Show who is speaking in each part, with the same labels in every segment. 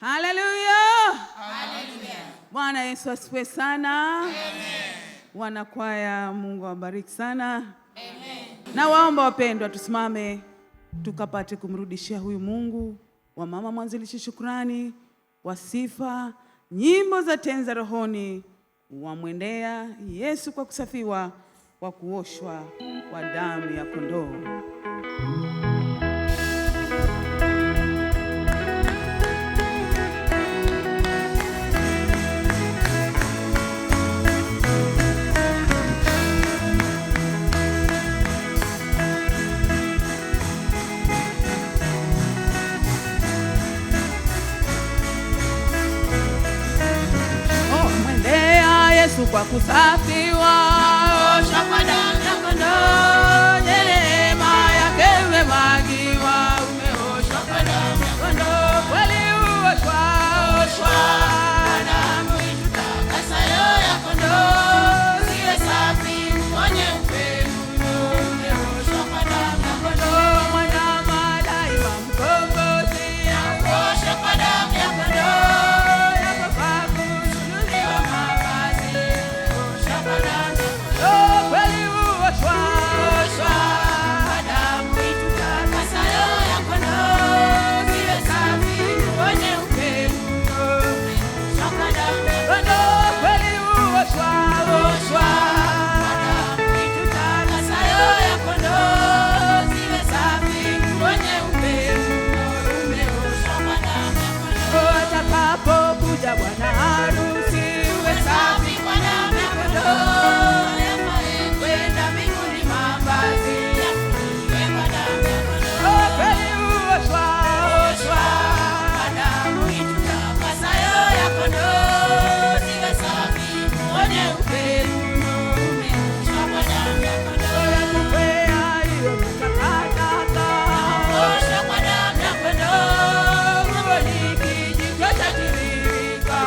Speaker 1: Haleluya.
Speaker 2: Haleluya.
Speaker 1: Bwana Yesu asifiwe sana.
Speaker 2: Amen.
Speaker 1: Wanakwaya, Mungu awabariki sana.
Speaker 2: Amen.
Speaker 1: Na waomba wapendwa, tusimame tukapate kumrudishia huyu Mungu wa mama mwanzilishi shukrani, wa sifa, nyimbo za tenza rohoni, wamwendea Yesu kwa kusafiwa, kwa kuoshwa kwa damu ya kondoo. Kwa kusafiwa,
Speaker 2: osha kwa damu ya kondoo,
Speaker 1: neema yake imemwagiwa,
Speaker 2: umeoshwa kwa damu ya kondoo,
Speaker 1: kweli uoshwa,
Speaker 2: oshwa kwa damu itutakasayo ya kondoo, siwe safi mwenye upendo, umeoshwa kwa damu ya kondoo,
Speaker 1: mwanyama daima mkombozi,
Speaker 2: osha kwa damu ya kondoo.
Speaker 1: Bwana harusi uwe safi kwa damu ya kondoo,
Speaker 2: yafae kwenda mbinguni mavazi yafuliwe kwa damu ya kondoo,
Speaker 1: kweli uoshwa,
Speaker 2: oshwa kwa damu itutakasayo ya kondoo, siwe safi mwenye upendo, umeoshwa kwa damu ya kondoo,
Speaker 1: yakupea hiyo kutakataka,
Speaker 2: oshwa kwa damu ya kondoo,
Speaker 1: uwe ni kijito cha tiririka,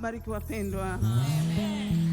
Speaker 1: wabariki wapendwa.
Speaker 2: Amen.